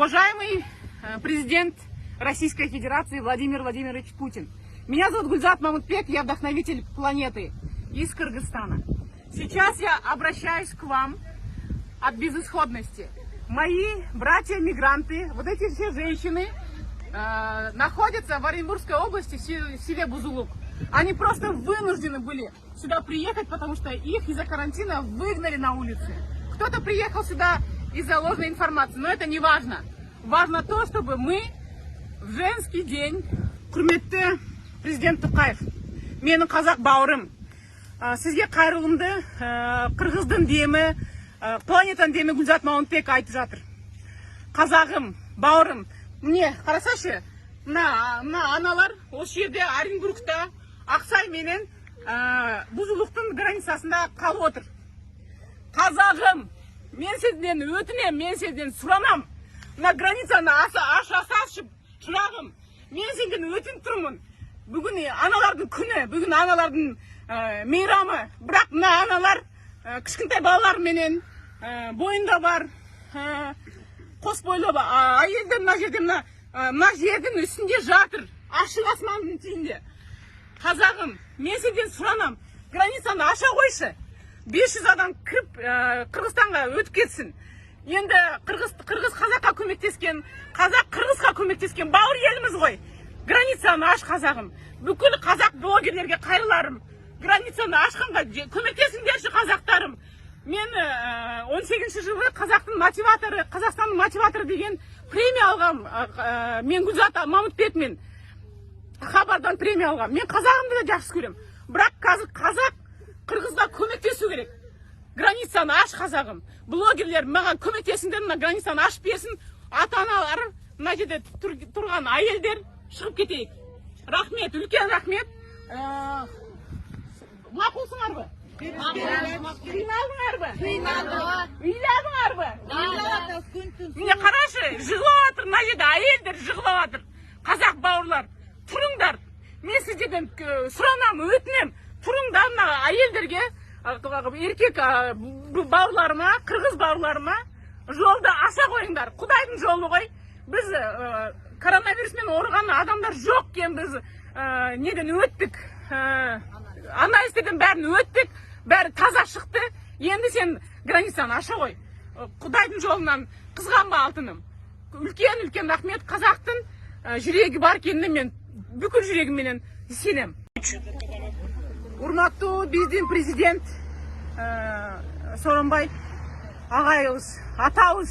Уважаемый президент Российской Федерации Владимир Владимирович Путин. Меня зовут Гульзат Мамутбек, я вдохновитель планеты из Кыргызстана. Сейчас я обращаюсь к вам от безысходности. Мои братья-мигранты, вот эти все женщины, находятся в Оренбургской области, в селе Бузулук. Они просто вынуждены были сюда приехать, потому что их из-за карантина выгнали на улицы. Кто-то приехал сюда из-за ложной информации, но это не важно. Важно то, чтобы мы в женский день... Құрметті президент Тоқаев, менің қазақ бауырым, сізге қайрылымды қырғыздың демі, планетаның демі Гүлзат Мамутбек айтып жатыр. Қазағым, бауырым, міне, қарасашы, мына аналар осы жерде Оренбургта Ақсай менен Бузулуктың границасында қалып отыр. Қазағым, мен сізден өтінем, мен сізден сұранам. Мына границаны ашасашы, шырағым, мен сенден өтініп тұрмын. Бүгін аналардың күні, бүгін аналардың мейрамы. Бірақ мына аналар кішкентай балалар менен бойында бар, қос бойлы әйелдер мына жердің үстінде жатыр. Ашық аспанның түйінде. Қазағым, мен сенден сұранам, границаны аша қойшы. 500 адам кіріп Қырғызстанға өтіп кетсін. Енді қырғыз қазаққа көмектескен, қазақ қырғызға көмектескен бауыр еліміз ғой. Границаны аш, қазағым. Бүкіл қазақ блогерлерге қайрыларым. Границаны ашқанға көмектесіңдерші, қазақтарым. Мен 18 жылы қазақтың мотиваторы, Қазақстанның мотиваторы деген премия алғам. Мен Гүлзат Мамутбекмен хабардан премия алғам. Мен қазағымды да жақсы көрем. Бірақ қазақ қырғызға көмектесу керек. Границаны аш, қазағым. Блогерлер маған көмектесіңдер, мына границаны ашып берсін. Ата-аналары, мына жерде тұрған әйелдер шығып кетейік. Рахмет, үлкен рахмет. Мақұлсыңар ба? Қиналдыңар ба? Үйладыңар ба? Міне қарашы, жығылып жатыр, мына жерде әйелдер жығылып жатыр. Қазақ бауырлар, тұрыңдар. Мен сіздерден сұранам, өтінем. Тұрыңдар, мына әйелдерге, еркек бауырларыма, қырғыз бауырларыма жолды аша қойыңдар. Құдайдың жолы ғой. Біз коронавируспен ауырған адамдар жоқ кен, біз неден өттік, анализден бәрін өттік, бәрі таза шықты. Енді сен границаны аша қой. Құдайдың жолынан қызғанба, алтыным. Үлкен рахмет. Қазақтың жүрегі бар екеніне мен бүкіл жүрегіммен сенем. Урматтуу биздин президент Сооронбай агайыбыз, атабыз,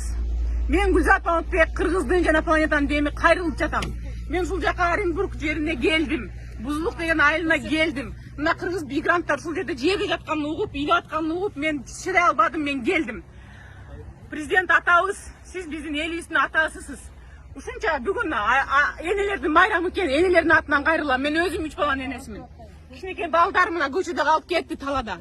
мен Гүлзат Мамутбек Кыргыздын жана планетанын деми кайрылып жатам. Мен ушул жака Оренбург жерине келдим. Бузулук деген айылына келдим. Мына кыргыз мигранттар ушул жерде жеп жатканын угуп, үйлөп атканын угуп, мен чыдай албадым, мен келдим. Президент атабыз, сиз биздин элибиздин атасысыз. Ушунча бүгүн энелердин майрамы экен, энелердин атынан кайрылам. Мен өзүм 3 баланын энесимин. Кичинекей балдар мына көчөдө калып кетти талада.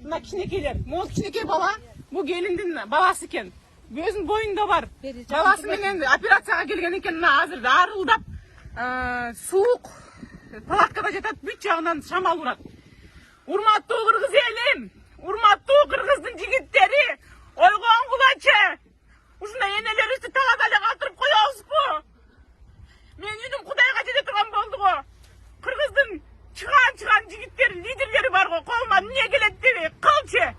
Мына кичинекейлер, могул кичинекей бала, бул келиндин баласы экен. Өзүнүн боюнда бар. Баласы менен операцияга келген экен, мына азыр арылдап, суук палаткада жатат, бүт жагынан шамал урат. Урматтуу кыргыз элим, урматтуу кыргыздын жигиттери, ойгон кулачы. Ушундай энелерибизди талада эле калтырып коебузбу? Мен үнүм Кудайга жете турган болду го. Кыргыздын чыган жигиттер, лидерлери бар го, колума эмне келет деби, кылчы.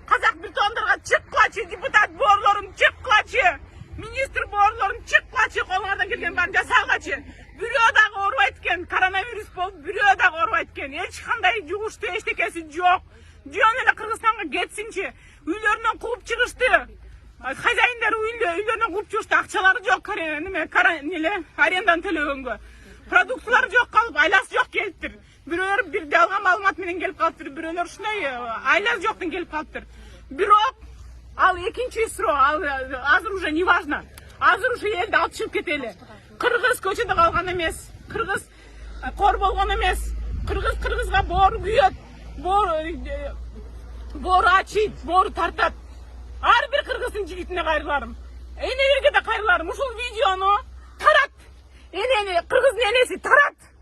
Казак бетондорго чыккылачы, депутат боорлорун чыккылачы, министр боорлорун чыккылачы, колуңардан келген баарын жасагылачы. Бирөө дагы оорубайт экен, коронавирус болуп, бирөө дагы оорубайт экен. Эч кандай жугуштуу эчтекеси жок. Жөн эле Кыргызстанга кетсинчи. Үйлөрүнөн кууп чыгышты. Хозяиндер үйлөрүнөн кууп чыгышты, акчалары жок, арендадан төлөгөнгө. Продуктылар жок калып, айласы жок келиптир. Бирөөлөр бир жалган маалымат менен келип калыптыр, бирөөлөр ушундай айласы жоктон келип калыптыр. Бирок ал экинчи суроо, ал азыр уже не важно. Азыр ушу элди алып чыгып кетели. Кыргыз көчөдө калган эмес, кыргыз кор болгон эмес. Кыргызга боору күйөт, боору ачыйт, боору тартат. Ар бир кыргыздын жигитине кайрыларым. Энелерге да кайрыларым. Ушул видеону тарат. Кыргыздын энеси тарат.